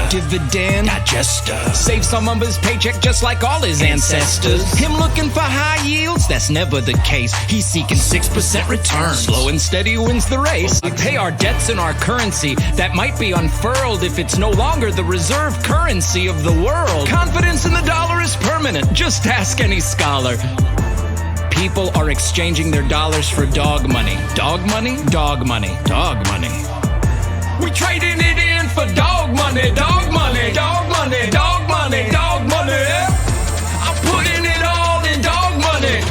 dividend digester. Save some of his paycheck just like all his ancestors. Him looking for high yields? That's never the case. He's seeking 6% returns. Slow and steady wins the race. We pay our debts in our currency that might be unfurled if it's no longer the reserve currency of the world. Confidence in the dollar is permanent. Just ask any scholar. People are exchanging their dollars for dog money. Dog money? Dog money. Dog money. We trading it in for dog money. Dog money. Dog money. Dog money. Dog money. I'm putting it all in dog money.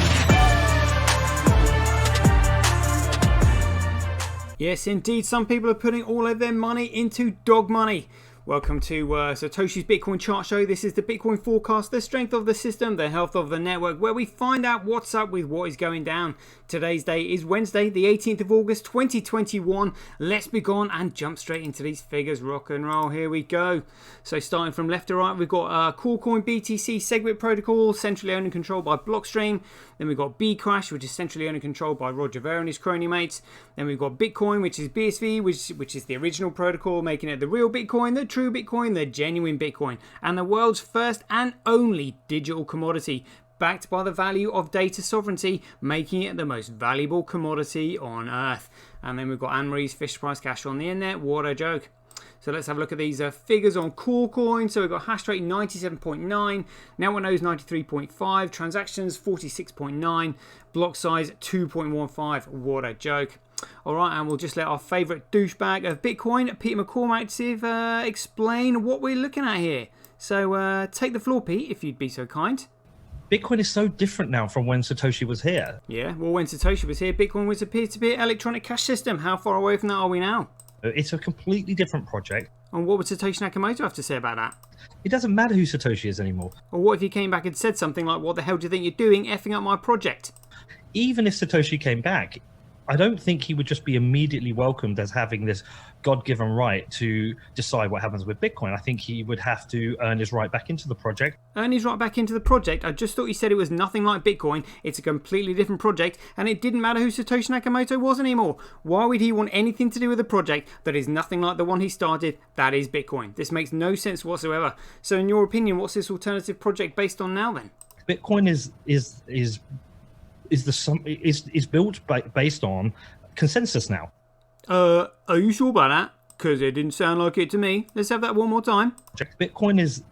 Yes, indeed. Some people are putting all of their money into dog money. Welcome to Satoshi's Bitcoin Chart Show. This is the Bitcoin forecast, the strength of the system, the health of the network, where we find out what's up with what is going down. Today's day is Wednesday, the 18th of August, 2021. Let's be gone and jump straight into these figures. Rock and roll. Here we go. So starting from left to right, we've got Coolcoin BTC Segwit Protocol, centrally owned and controlled by Blockstream. Then we've got Bcrash, which is centrally owned and controlled by Roger Ver and his crony mates. Then we've got Bitcoin, which is BSV, which is the original protocol, making it the real Bitcoin, the true Bitcoin, the genuine Bitcoin, and the world's first and only digital commodity, backed by the value of data sovereignty, making it the most valuable commodity on Earth. And then we've got Anne-Marie's Fish Price Cash on the internet. What a joke. So let's have a look at these figures on Coolcoin. So we've got hash rate 97.9, network nodes 93.5, transactions 46.9, block size 2.15. What a joke. Alright, and we'll just let our favourite douchebag of Bitcoin, Peter McCormack, explain what we're looking at here. So take the floor, Pete, if you'd be so kind. Bitcoin is so different now from when Satoshi was here. Yeah, well, when Satoshi was here, Bitcoin was a peer-to-peer electronic cash system. How far away from that are we now? It's a completely different project. And what would Satoshi Nakamoto have to say about that? It doesn't matter who Satoshi is anymore. Or what if he came back and said something like, what the hell do you think you're doing, effing up my project? Even if Satoshi came back, I don't think he would just be immediately welcomed as having this God-given right to decide what happens with Bitcoin. I think he would have to earn his right back into the project. Earn his right back into the project? I just thought he said it was nothing like Bitcoin. It's a completely different project, and it didn't matter who Satoshi Nakamoto was anymore. Why would he want anything to do with a project that is nothing like the one he started, that is Bitcoin? This makes no sense whatsoever. So in your opinion, what's this alternative project based on now then? Bitcoin is built based on consensus now. Are you sure about that? Because it didn't sound like it to me. Let's have that one more time. Bitcoin is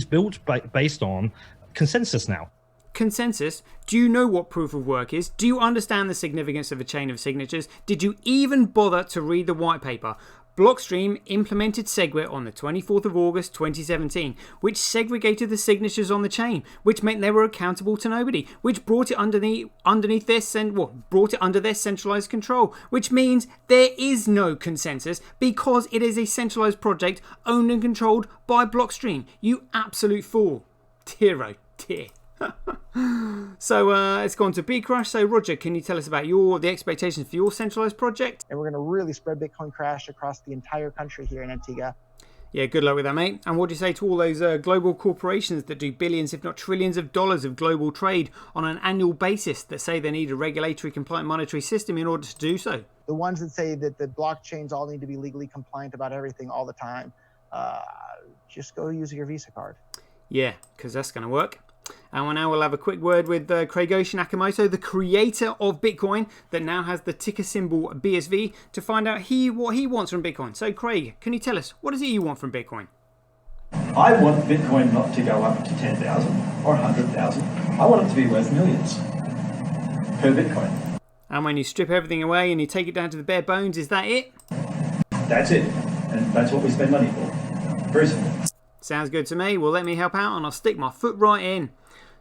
built based on consensus now. Consensus? Do you know what proof of work is? Do you understand the significance of a chain of signatures? Did you even bother to read the white paper? Blockstream implemented SegWit on the 24th of August 2017, which segregated the signatures on the chain, which meant they were accountable to nobody, which brought it under their centralized control, which means there is no consensus because it is a centralized project owned and controlled by Blockstream. You absolute fool. Dear oh dear. So let's go on to Bcrash. So Roger, can you tell us about the expectations for your centralized project? And we're going to really spread Bitcoin Crash across the entire country here in Antigua. Yeah, good luck with that, mate. And what do you say to all those global corporations that do billions, if not trillions of dollars of global trade on an annual basis that say they need a regulatory compliant monetary system in order to do so? The ones that say that the blockchains all need to be legally compliant about everything all the time, just go use your Visa card. Yeah, because that's going to work. And now we'll have a quick word with Craigoshi Nakamoto, the creator of Bitcoin, that now has the ticker symbol BSV, to find out what he wants from Bitcoin. So Craig, can you tell us, what is it you want from Bitcoin? I want Bitcoin not to go up to 10,000 or 100,000. I want it to be worth millions per Bitcoin. And when you strip everything away and you take it down to the bare bones, is that it? That's it. And that's what we spend money for. Very simple. Sounds good to me. Well, let me help out and I'll stick my foot right in.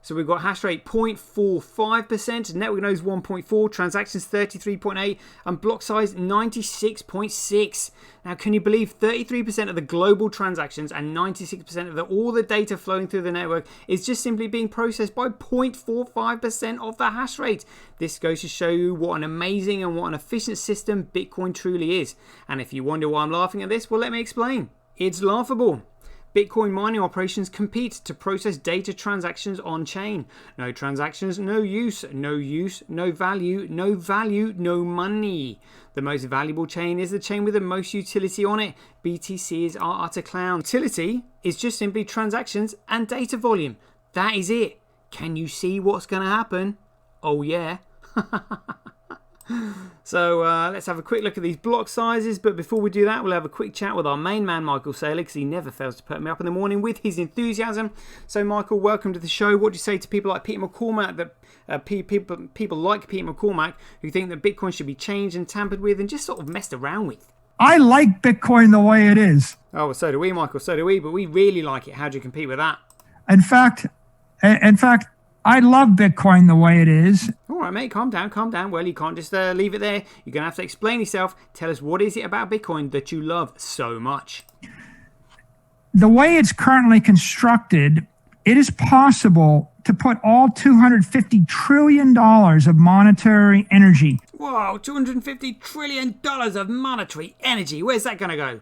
So we've got hash rate 0.45%, network nodes 1.4, transactions 33.8, and block size 96.6. Now, can you believe 33% of the global transactions and 96% of all the data flowing through the network is just simply being processed by 0.45% of the hash rate? This goes to show you what an amazing and what an efficient system Bitcoin truly is. And if you wonder why I'm laughing at this, well, let me explain. It's laughable. Bitcoin mining operations compete to process data transactions on chain. No transactions, no use, no use, no value, no value, no money. The most valuable chain is the chain with the most utility on it. BTCs are utter clowns. Utility is just simply transactions and data volume. That is it. Can you see what's going to happen? Oh yeah. So let's have a quick look at these block sizes, but before we do that, we'll have a quick chat with our main man, Michael Salex. He never fails to put me up in the morning with his enthusiasm. So Michael, welcome to the show. What do you say to people like Peter McCormack, that people like Peter McCormack, who think that Bitcoin should be changed and tampered with and just sort of messed around with? I like Bitcoin the way it is. Oh, well, so do we, Michael, so do we, but we really like it. How do you compete with that? In fact, I love Bitcoin the way it is. All right, mate, calm down, calm down. Well, you can't just leave it there. You're going to have to explain yourself. Tell us, what is it about Bitcoin that you love so much? The way it's currently constructed, it is possible to put all $250 trillion of monetary energy. Whoa, $250 trillion of monetary energy. Where's that going to go?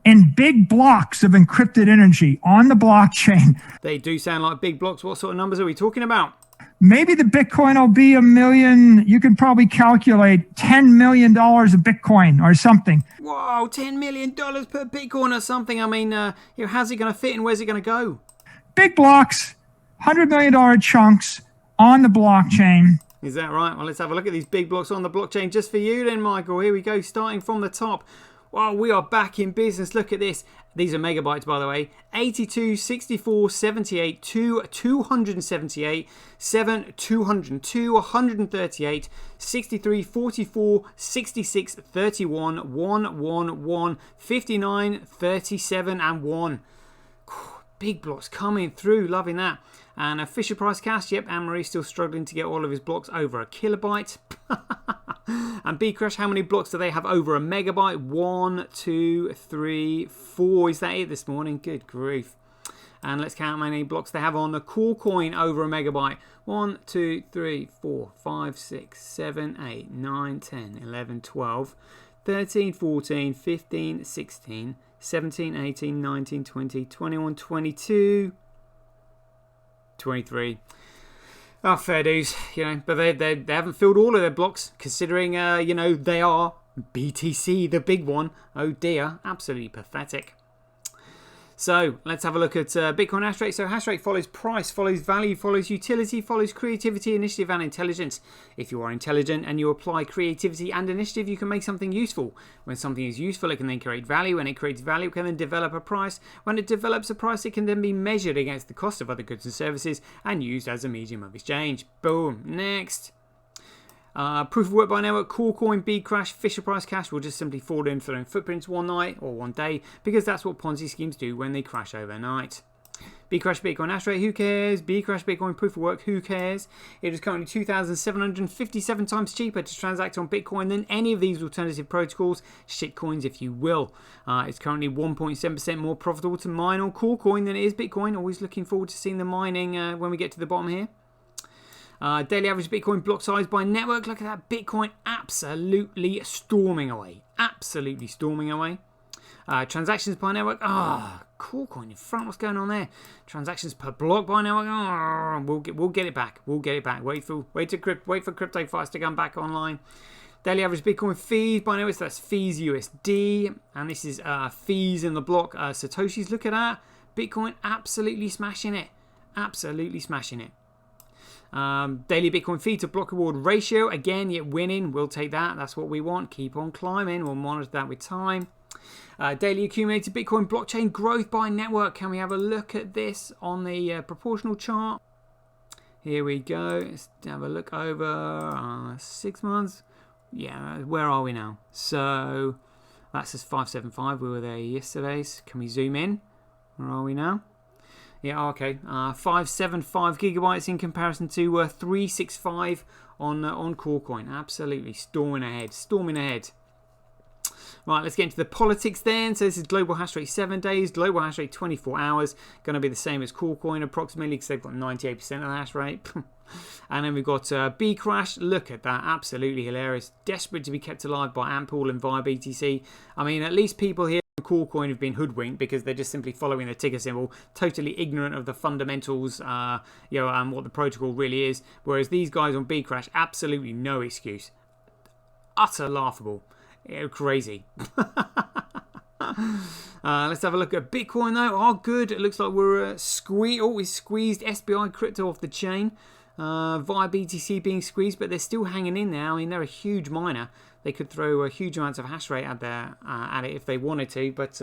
In big blocks of encrypted energy on the blockchain. They do sound like big blocks. What sort of numbers are we talking about? Maybe the Bitcoin will be $1 million. You can probably calculate $10 million of Bitcoin or something. Whoa, $10 million per Bitcoin or something. I mean, how's it going to fit and where's it going to go? Big blocks, $100 million chunks on the blockchain. Is that right? Well, let's have a look at these big blocks on the blockchain just for you then, Michael. Here we go, starting from the top. Wow, we are back in business. Look at this. These are megabytes, by the way. 82, 64, 78, 278, 7, 202, 138, 63, 44, 66, 31, 1, 1, 1, 59, 37, and 1. Big blocks coming through. Loving that. And a Fisher Price cash. Yep, Anne-Marie's still struggling to get all of his blocks over a kilobyte. And Bcrash, how many blocks do they have over a megabyte? 1, 2, 3, 4. Is that it this morning? Good grief. And let's count how many blocks they have on the Coolcoin over a megabyte. 1, 2, 3, 4, 5, 6, 7, 8, 9, 10, 11, 12, 13, 14, 15, 16, 17, 18, 19, 20, 21, 22, 23. Oh, fair dues, but they haven't filled all of their blocks, considering, they are BTC, the big one. Oh dear, absolutely pathetic. So let's have a look at Bitcoin hash rate. So hash rate follows price, follows value, follows utility, follows creativity, initiative, and intelligence. If you are intelligent and you apply creativity and initiative, you can make something useful. When something is useful, it can then create value. When it creates value, it can then develop a price. When it develops a price, it can then be measured against the cost of other goods and services and used as a medium of exchange. Boom. Next. Proof of work by network, Coolcoin, Bcrash, Fisher Price cash will just simply fall in for their own footprints one night or one day, because that's what Ponzi schemes do when they crash overnight. Bcrash Bitcoin hash rate, who cares? Bcrash Bitcoin proof of work, who cares? It is currently 2,757 times cheaper to transact on Bitcoin than any of these alternative protocols, shitcoins if you will. It's currently 1.7% more profitable to mine on Coolcoin than it is Bitcoin. Always looking forward to seeing the mining when we get to the bottom here. Daily average Bitcoin block size by network. Look at that. Bitcoin absolutely storming away. Absolutely storming away. Transactions per network. Coolcoin in front. What's going on there? Transactions per block by network. We'll get it back. We'll get it back. Wait for crypto fights to come back online. Daily average Bitcoin fees by network. So that's fees USD, and this is fees in the block. Satoshis. Look at that. Bitcoin absolutely smashing it. Absolutely smashing it. Daily Bitcoin fee to block reward ratio, again, yet winning. We'll take that. That's what we want. Keep on climbing. We'll monitor that with time. Daily accumulated Bitcoin blockchain growth by network. Can we have a look at this on the proportional chart? Here we go. Let's have a look over 6 months. Yeah, where are we now? So that's just 575. We were there yesterday. So can we zoom in? Where are we now? Yeah, okay. 575 gigabytes in comparison to 365 on Coolcoin. Absolutely storming ahead. Storming ahead. Right, let's get into the politics then. So this is global hash rate 7 days, global hash rate 24 hours. Going to be the same as Coolcoin approximately, because they've got 98% of the hash rate. And then we've got Bcrash. Look at that. Absolutely hilarious. Desperate to be kept alive by Ampool and via BTC. I mean, at least people here Core coin have been hoodwinked because they're just simply following the ticker symbol, totally ignorant of the fundamentals, and what the protocol really is. Whereas these guys on Bcrash, absolutely no excuse, utter laughable, crazy. Let's have a look at Bitcoin though. Oh, good. It looks like we're we squeezed SBI crypto off the chain via BTC being squeezed, but they're still hanging in there. I mean, they're a huge miner. They could throw huge amounts of hash rate at it if they wanted to, but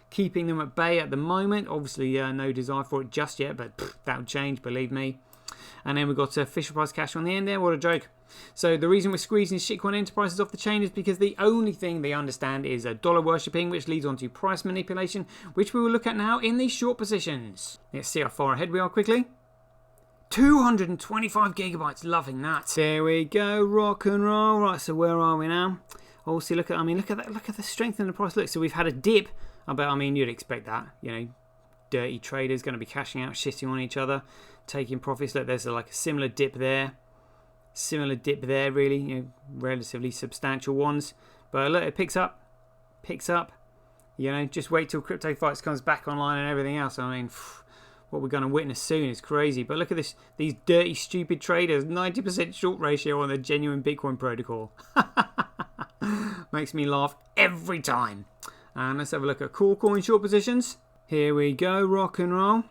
keeping them at bay at the moment. Obviously, no desire for it just yet, but that'll change, believe me. And then we've got Fisher Price Cash on the end there. What a joke. So the reason we're squeezing shitcoin enterprises off the chain is because the only thing they understand is dollar worshipping, which leads on to price manipulation, which we will look at now in these short positions. Let's see how far ahead we are quickly. 225 gigabytes, loving that. There we go, rock and roll. Right, so where are we now? Oh, see, look at that, look at the strength in the price. Look, so we've had a dip. I mean, you'd expect that, dirty traders going to be cashing out, shitting on each other, taking profits. Look, there's like a similar dip there, really, relatively substantial ones. But look, it picks up. Just wait till Crypto Fights comes back online and everything else. I mean, what we're going to witness soon is crazy. But look at this, these dirty, stupid traders, 90% short ratio on the genuine Bitcoin protocol. Makes me laugh every time. And let's have a look at Core Coin short positions. Here we go, rock and roll.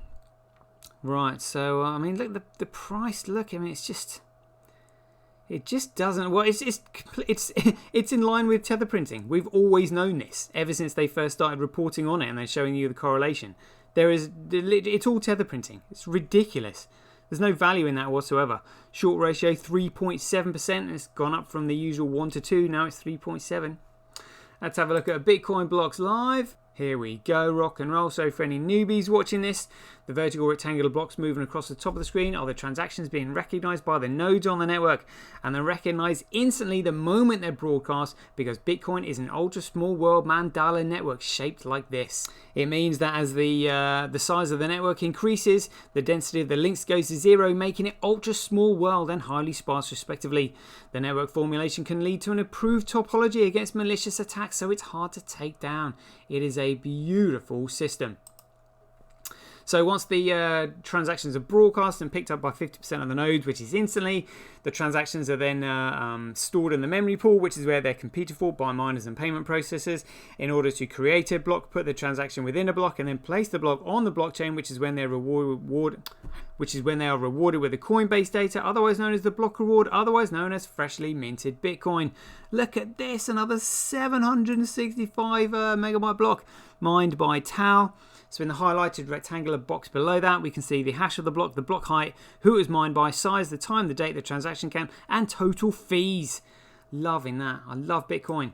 Right, so I mean, look, the price. Look, I mean, it just doesn't. Well, it's in line with tether printing. We've always known this ever since they first started reporting on it, and they're showing you the correlation. It's all tether printing. It's ridiculous. There's no value in that whatsoever. Short ratio 3.7%. It's gone up from the usual 1 to 2. Now it's 3.7. Let's have a look at Bitcoin blocks live. Here we go, rock and roll. So for any newbies watching this, the vertical rectangular blocks moving across the top of the screen are the transactions being recognized by the nodes on the network, and they're recognized instantly the moment they're broadcast, because Bitcoin is an ultra small world mandala network shaped like this. It means that as the size of the network increases, the density of the links goes to 0, making it ultra small world and highly sparse respectively. The network formulation can lead to an approved topology against malicious attacks, so it's hard to take down. It is a beautiful system. So once the transactions are broadcast and picked up by 50% of the nodes, which is instantly, the transactions are then stored in the memory pool, which is where they're computed for by miners and payment processors in order to create a block, put the transaction within a block, and then place the block on the blockchain, which is when they're rewarded with the Coinbase data, otherwise known as the block reward, otherwise known as freshly minted Bitcoin. Look at this, another 765 megabyte block mined by Tau. So in the highlighted rectangular box below that, we can see the hash of the block height, who it was mined by, size, the time, the date, the transaction count, and total fees. Loving that. I love Bitcoin.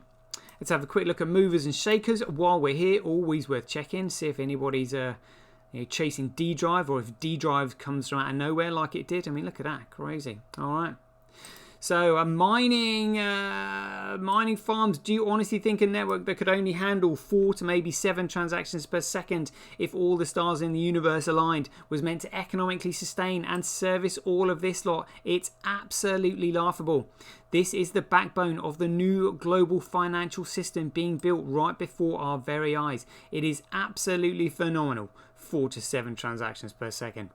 Let's have a quick look at movers and shakers while we're here. Always worth checking, see if anybody's chasing D drive, or if D drive comes from out of nowhere like it did. I mean, look at that, crazy. All right. So mining farms, do you honestly think a network that could only handle 4 to maybe 7 transactions per second, if all the stars in the universe aligned, was meant to economically sustain and service all of this lot? It's absolutely laughable. This is the backbone of the new global financial system being built right before our very eyes. It is absolutely phenomenal. 4 to 7 transactions per second.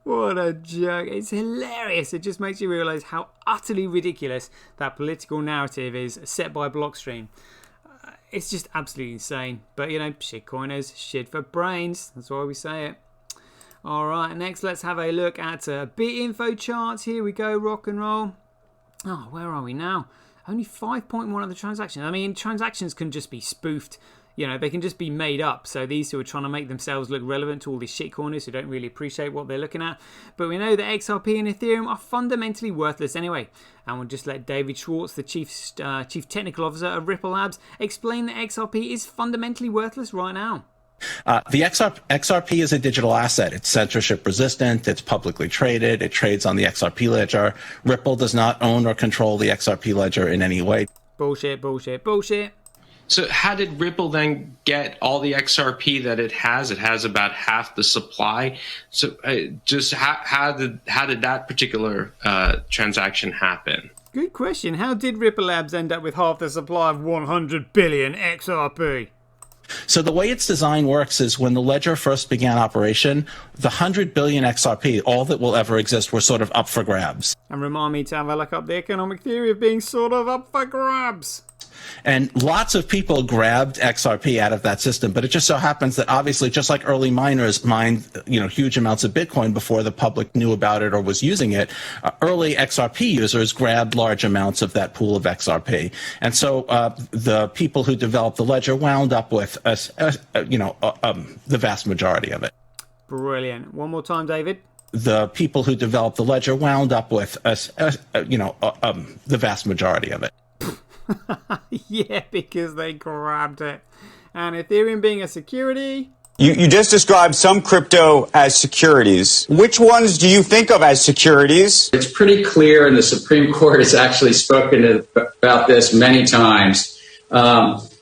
What a joke. It's hilarious. It just makes you realise how utterly ridiculous that political narrative is set by Blockstream. It's just absolutely insane. But, shitcoiners, shit for brains. That's why we say it. Alright, next let's have a look at BitInfo charts. Here we go, rock and roll. Oh, where are we now? Only 5.1 of the transactions. I mean, transactions can just be spoofed. They can just be made up. So these two are trying to make themselves look relevant to all these shitcoiners who don't really appreciate what they're looking at. But we know that XRP and Ethereum are fundamentally worthless anyway. And we'll just let David Schwartz, the chief technical officer of Ripple Labs, explain that XRP is fundamentally worthless right now. The XRP is a digital asset. It's censorship resistant. It's publicly traded. It trades on the XRP ledger. Ripple does not own or control the XRP ledger in any way. Bullshit, bullshit, bullshit. So how did Ripple then get all the XRP that it has? It has about half the supply. So just how did that particular transaction happen? Good question. How did Ripple Labs end up with half the supply of 100 billion XRP? So the way its design works is when the ledger first began operation, the 100 billion XRP, all that will ever exist, were sort of up for grabs. And remind me to have a look up the economic theory of being sort of up for grabs. And lots of people grabbed XRP out of that system, but it just so happens that obviously, just like early miners mined, huge amounts of Bitcoin before the public knew about it or was using it, early XRP users grabbed large amounts of that pool of XRP. And so the people who developed the ledger wound up with, the vast majority of it. Brilliant. One more time, David. The people who developed the ledger wound up with, the vast majority of it. Yeah, because they grabbed it. And Ethereum being a security. You just described some crypto as securities. Which ones do you think of as securities? It's pretty clear, and the Supreme Court has actually spoken about this many times.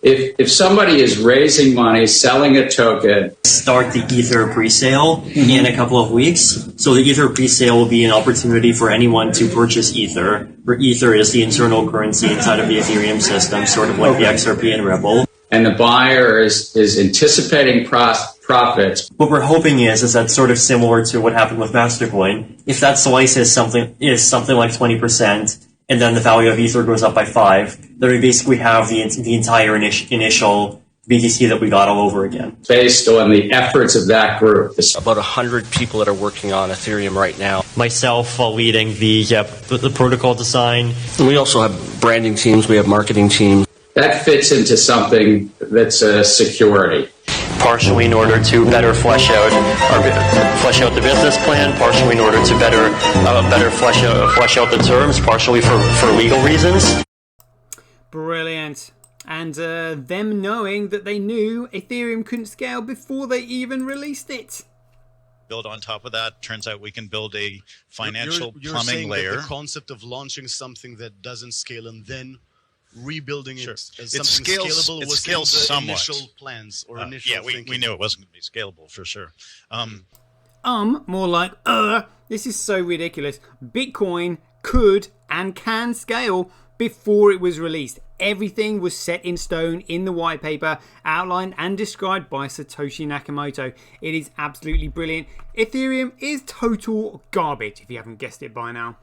If somebody is raising money, selling a token, start the Ether pre-sale in a couple of weeks. So the Ether pre-sale will be an opportunity for anyone to purchase Ether, where Ether is the internal currency inside of the Ethereum system, sort of like the XRP and Ripple. And the buyer is anticipating profits. What we're hoping is that sort of similar to what happened with Mastercoin. If that slice is something like 20%, and then the value of Ether goes up by 5, then we basically have the entire initial BTC that we got all over again. Based on the efforts of that group. There's about 100 people that are working on Ethereum right now. Myself leading the protocol design. And we also have branding teams, we have marketing teams. That fits into something that's a security. Partially in order to better flesh out the business plan, partially in order to better flesh out the terms, partially for legal reasons. Brilliant. And them knowing that they knew Ethereum couldn't scale before they even released it. Build on top of that. Turns out we can build a financial you're plumbing saying layer. That the concept of launching something that doesn't scale and then rebuilding it as something scalable it was scales in the somewhat. initial plans or initial thinking. We knew it wasn't going to be scalable for sure. More like, this is so ridiculous. Bitcoin could and can scale before it was released. Everything was set in stone in the white paper, outlined and described by Satoshi Nakamoto. It is absolutely brilliant. Ethereum is total garbage, if you haven't guessed it by now.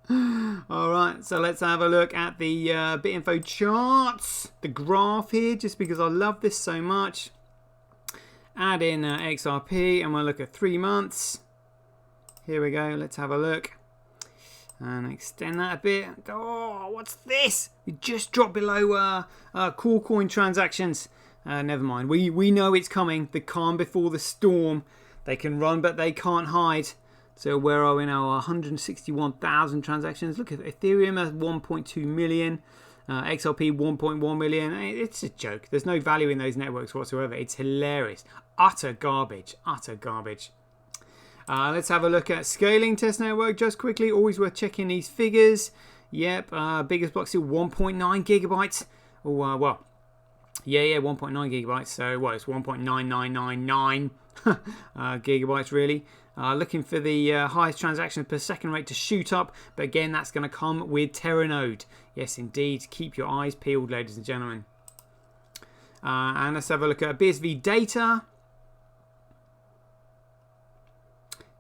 Alright, so let's have a look at the BitInfo charts, the graph here, just because I love this so much. Add in XRP and we'll look at 3 months. Here we go, let's have a look. And extend that a bit. Oh, what's this? We just dropped below core coin transactions. Never mind, we know it's coming. The calm before the storm. They can run but they can't hide. So where are we now? 161,000 transactions. Look at Ethereum at 1.2 million. XRP 1.1 million. It's a joke. There's no value in those networks whatsoever. It's hilarious. Utter garbage. Utter garbage. Let's have a look at scaling test network just quickly. Always worth checking these figures. Yep. Biggest block still 1.9 gigabytes. Oh, well. Yeah, 1.9 gigabytes. So what? It's 1.9999 gigabytes really. Looking for the highest transaction per second rate to shoot up, but again that's going to come with Terranode. Yes indeed, keep your eyes peeled ladies and gentlemen. And let's have a look at BSV data.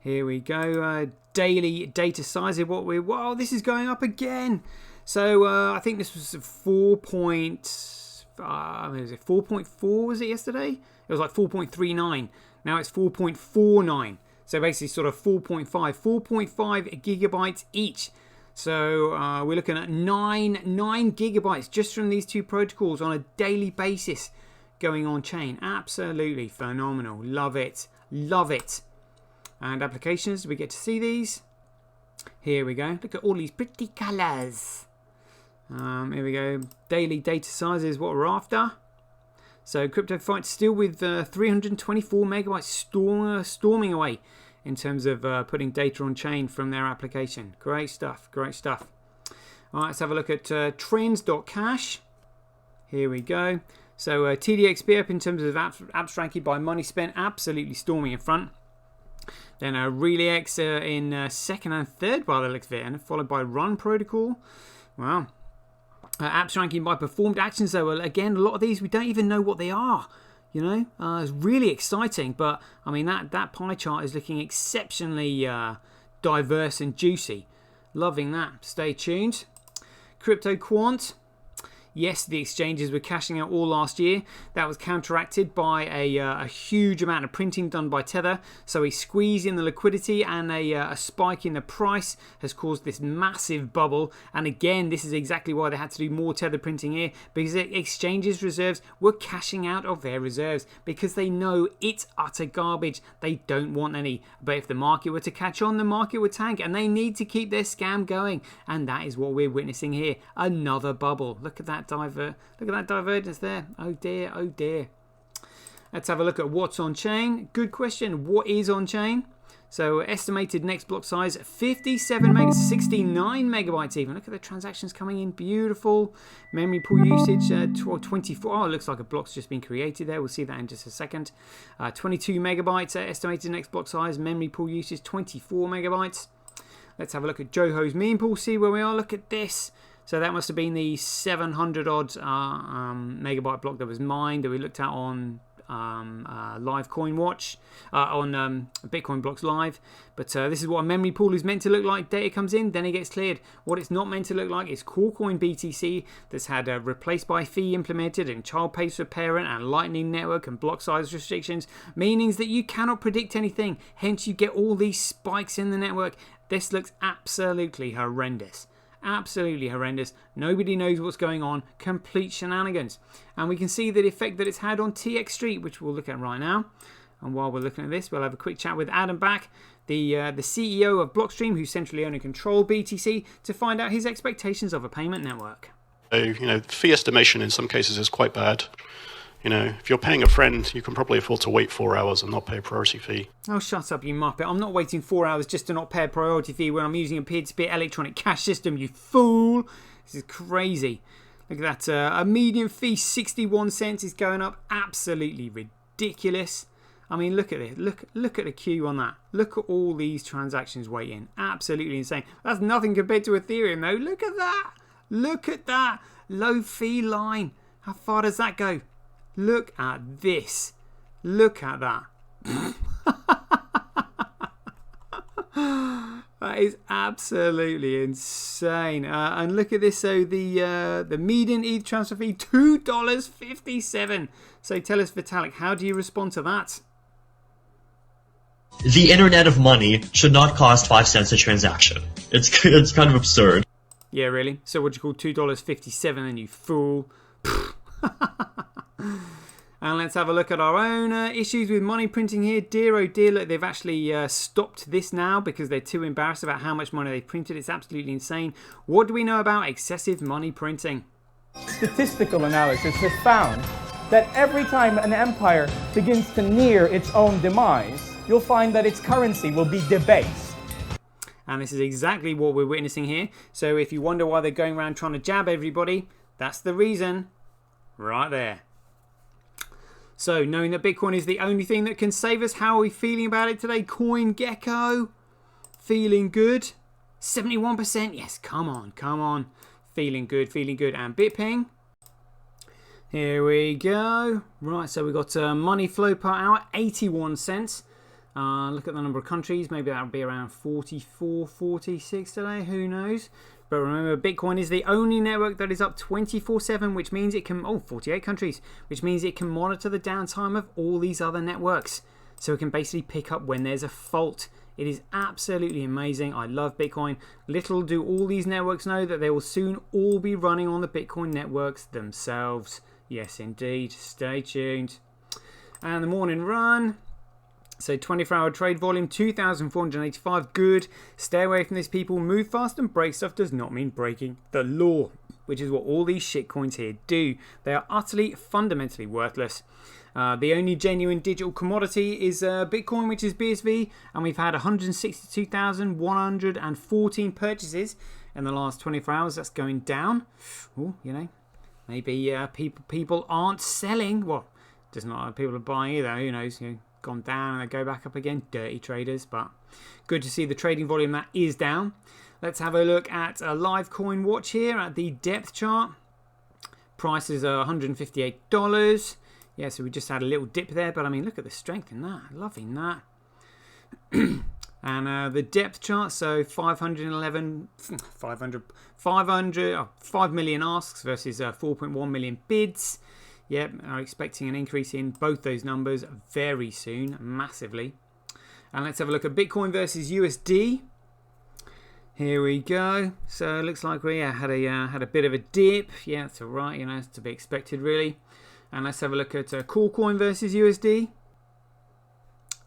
Here we go, daily data size of what wow, this is going up again. So I think this was 4.4 was it yesterday? It was like 4.39. Now it's 4.49. So basically sort of 4.5 gigabytes each. So we're looking at 9 gigabytes just from these two protocols on a daily basis going on chain. Absolutely phenomenal. Love it. Love it. And applications, we get to see these. Here we go. Look at all these pretty colors. Here we go. Daily data size is what we're after. So Crypto Fight still with 324 megabytes storming away in terms of putting data on chain from their application. Great stuff, great stuff. All right, let's have a look at trends.cash. Here we go. So TDXB up in terms of apps ranked by money spent, absolutely storming in front. Then Relix in second and third by the looks of it, and followed by Run Protocol. Wow. Apps ranking by performed actions, though. Again, a lot of these we don't even know what they are. You know, it's really exciting. But I mean, that pie chart is looking exceptionally diverse and juicy. Loving that. Stay tuned. Crypto Quant. Yes, the exchanges were cashing out all last year. That was counteracted by a huge amount of printing done by Tether. So a squeeze in the liquidity and a spike in the price has caused this massive bubble. And again, this is exactly why they had to do more Tether printing here, because the exchanges' reserves were cashing out of their reserves because they know it's utter garbage. They don't want any. But if the market were to catch on, the market would tank, and they need to keep their scam going. And that is what we're witnessing here. Another bubble. Look at that. Look at that divergence there. Oh dear, oh dear. Let's have a look at what's on chain. Good question. What is on chain? So estimated next block size 69 megabytes even. Look at the transactions coming in. Beautiful. Memory pool usage 24. Oh, it looks like a block's just been created there. We'll see that in just a second. 22 megabytes estimated next block size. Memory pool usage 24 megabytes. Let's have a look at Joho's meme pool. See where we are. Look at this. So that must have been the 700 odd megabyte block that was mined that we looked at on Live Coin Watch, on Bitcoin Blocks Live. But this is what a memory pool is meant to look like. Data comes in, then it gets cleared. What it's not meant to look like is Coin BTC that's had a replace by fee implemented and child pays for parent and Lightning Network and block size restrictions, meanings that you cannot predict anything. Hence you get all these spikes in the network. This looks absolutely horrendous. Absolutely horrendous. Nobody knows what's going on. Complete shenanigans. And we can see the effect that it's had on TX Street, which we'll look at right now. And while we're looking at this, we'll have a quick chat with Adam Back, the CEO of Blockstream, who centrally own and control BTC, to find out his expectations of a payment network. So, fee estimation in some cases is quite bad. If you're paying a friend, you can probably afford to wait 4 hours and not pay a priority fee. Oh, shut up, you muppet. I'm not waiting 4 hours just to not pay a priority fee when I'm using a peer-to-peer electronic cash system, you fool. This is crazy. Look at that. A median fee, 61 cents, is going up. Absolutely ridiculous. I mean, look at it. Look at the queue on that. Look at all these transactions waiting. Absolutely insane. That's nothing compared to Ethereum, though. Look at that. Look at that. Low fee line. How far does that go? Look at this. Look at that. That is absolutely insane. And look at this. So the median ETH transfer fee, $2.57. So tell us, Vitalik, how do you respond to that? The internet of money should not cost 5 cents a transaction. It's kind of absurd. Yeah, really? So what do you call $2.57 then, you fool? And let's have a look at our own issues with money printing here. Dear oh dear, look, they've actually stopped this now because they're too embarrassed about how much money they've printed. It's absolutely insane. What do we know about excessive money printing? Statistical analysis has found that every time an empire begins to near its own demise, you'll find that its currency will be debased. And this is exactly what we're witnessing here. So if you wonder why they're going around trying to jab everybody, that's the reason. Right there. So, knowing that Bitcoin is the only thing that can save us, how are we feeling about it today? CoinGecko, feeling good. 71%, yes, come on. Feeling good. And BitPing, here we go. Right, so we've got money flow per hour, 81 cents. Look at the number of countries, maybe that'll be around 44, 46 today, who knows? But remember, Bitcoin is the only network that is up 24/7, which means it can, 48 countries, which means it can monitor the downtime of all these other networks. So it can basically pick up when there's a fault. It is absolutely amazing. I love Bitcoin. Little do all these networks know that they will soon all be running on the Bitcoin networks themselves. Yes, indeed. Stay tuned. And the morning run. So 24-hour trade volume, 2,485. Good. Stay away from this, people. Move fast and break stuff does not mean breaking the law, which is what all these shitcoins here do. They are utterly, fundamentally worthless. The only genuine digital commodity is Bitcoin, which is BSV, and we've had 162,114 purchases in the last 24 hours. That's going down. Oh, maybe people aren't selling. Well, just not people are buying either. Who knows? gone down and they go back up again. Dirty traders, but good to see the trading volume that is down. Let's have a look at a live coin watch here at the depth chart. Prices are $158. Yeah, so we just had a little dip there, but I mean, look at the strength in that. Loving that. And the depth chart, so 5 million asks versus 4.1 million bids. Yep, are expecting an increase in both those numbers very soon, massively. And let's have a look at Bitcoin versus USD. Here we go. So it looks like we had a bit of a dip. Yeah, that's all right. You know, it's to be expected, really. And let's have a look at Coin versus USD.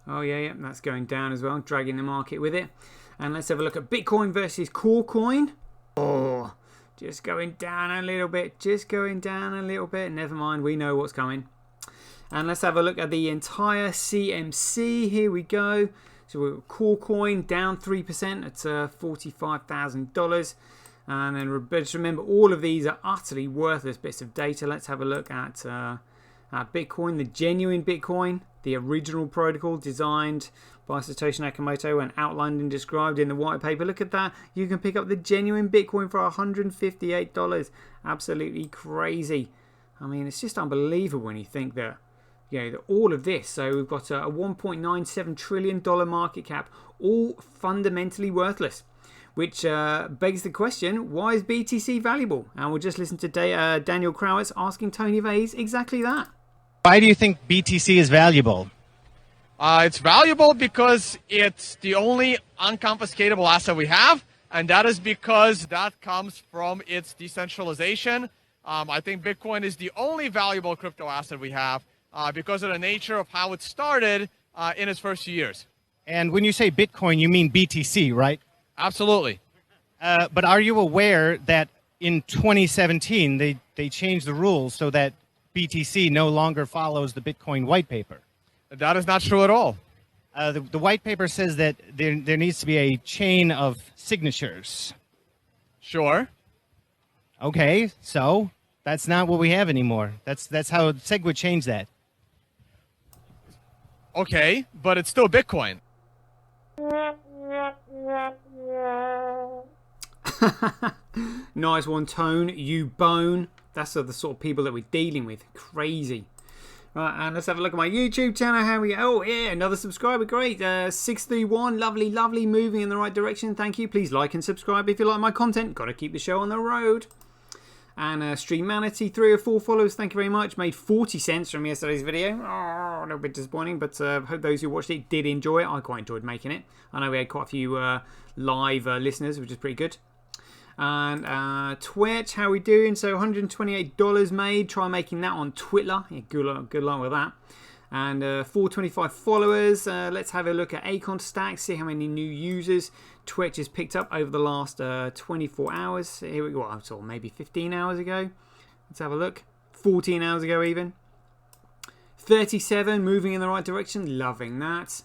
Oh yeah, that's going down as well, dragging the market with it. And let's have a look at Bitcoin versus Coin. Oh, just going down a little bit. Just going down a little bit. Never mind, we know what's coming. And let's have a look at the entire CMC. Here we go. So we've got Coin down 3% at $45,000. And then just remember, all of these are utterly worthless bits of data. Let's have a look at Bitcoin, the genuine Bitcoin, the original protocol designed by Satoshi Nakamoto and outlined and described in the white paper. Look at that. You can pick up the genuine Bitcoin for $158. Absolutely crazy. I mean, it's just unbelievable when you think that, you know, that all of this. So we've got a $1.97 trillion market cap, all fundamentally worthless. Which begs the question, why is BTC valuable? And we'll just listen to Daniel Krauwitz asking Tony Vays exactly that. Why do you think BTC is valuable? It's valuable because it's the only unconfiscatable asset we have, and that is because that comes from its decentralization. I think Bitcoin is the only valuable crypto asset we have because of the nature of how it started in its first few years. And when you say Bitcoin, you mean BTC, right? Absolutely. But are you aware that in 2017 they changed the rules so that BTC no longer follows the Bitcoin white paper? That is not true at all. The white paper says that there needs to be a chain of signatures. Sure. Okay, so that's not what we have anymore. That's how SegWit changed that. Okay, but it's still Bitcoin. Nice one, Tone. You bone. That's the sort of people that we're dealing with. Crazy. Right, and let's have a look at my YouTube channel. How we? Oh yeah, another subscriber. Great. 631. Lovely, lovely. Moving in the right direction. Thank you. Please like and subscribe if you like my content. Got to keep the show on the road. And Streamanity, 3 or 4 followers. Thank you very much. Made 40 cents from yesterday's video. Oh, a little bit disappointing, but hope those who watched it did enjoy it. I quite enjoyed making it. I know we had quite a few live listeners, which is pretty good. And Twitch, how we doing? So $128 made. Try making that on Twitter. Yeah, good luck with that. And 425 followers. Let's have a look at Acon Stack. See how many new users Twitch has picked up over the last 24 hours. Here we go. Well, so maybe 15 hours ago. Let's have a look. 14 hours ago even. 37, moving in the right direction. Loving that.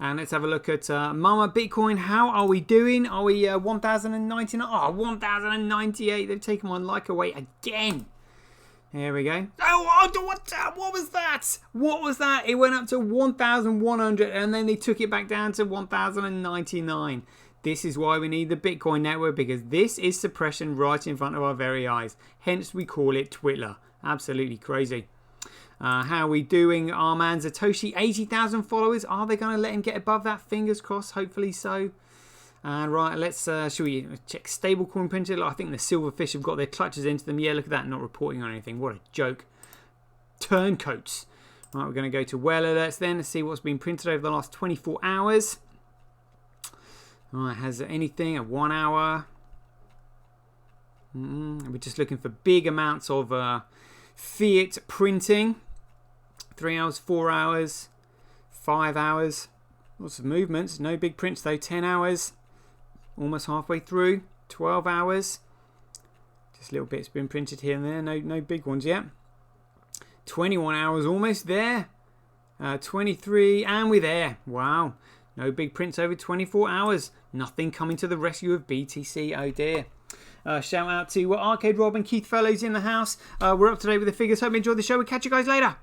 And let's have a look at Mama Bitcoin. How are we doing? Are we 1,099? Oh, 1,098. They've taken my like away again. Here we go. Oh, what was that? What was that? It went up to 1,100 and then they took it back down to 1,099. This is why we need the Bitcoin network, because this is suppression right in front of our very eyes. Hence we call it Twitter. Absolutely crazy. How are we doing? Our man Satoshi, 80,000 followers. Are they going to let him get above that? Fingers crossed. Hopefully so. Right, let's should we check stablecoin printed? I think the Silverfish have got their clutches into them. Yeah, look at that, not reporting on anything. What a joke. Turncoats. Right, we're going to go to Well Alerts then to see what's been printed over the last 24 hours. Right, has anything at 1 hour? We're just looking for big amounts of fiat printing. 3 hours, 4 hours, 5 hours. Lots of movements. No big prints though. 10 hours. Almost halfway through. 12 hours. Just little bits been printed here and there. No big ones yet. 21 hours. Almost there. 23. And we're there. Wow. No big prints over 24 hours. Nothing coming to the rescue of BTC. Oh dear. Shout out to Arcade Rob and Keith Fellows in the house. We're up to date with the figures. Hope you enjoyed the show. We'll catch you guys later.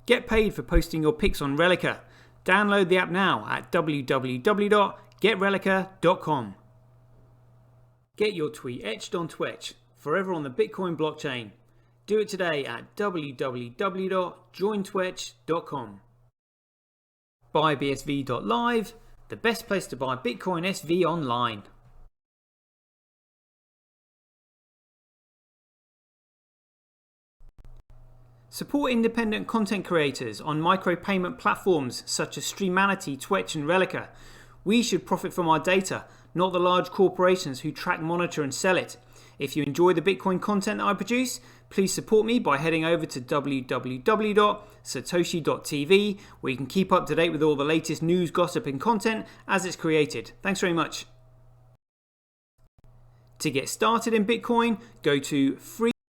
Get paid for posting your pics on Relica. Download the app now at www.getrelica.com. Get your tweet etched on Twitch, forever on the Bitcoin blockchain. Do it today at www.jointwitch.com. BuyBSV.live, the best place to buy Bitcoin SV online. Support independent content creators on micropayment platforms such as Streamanity, Twitch and Relica. We should profit from our data, not the large corporations who track, monitor and sell it. If you enjoy the Bitcoin content that I produce, please support me by heading over to www.satoshi.tv, where you can keep up to date with all the latest news, gossip and content as it's created. Thanks very much. To get started in Bitcoin, go to free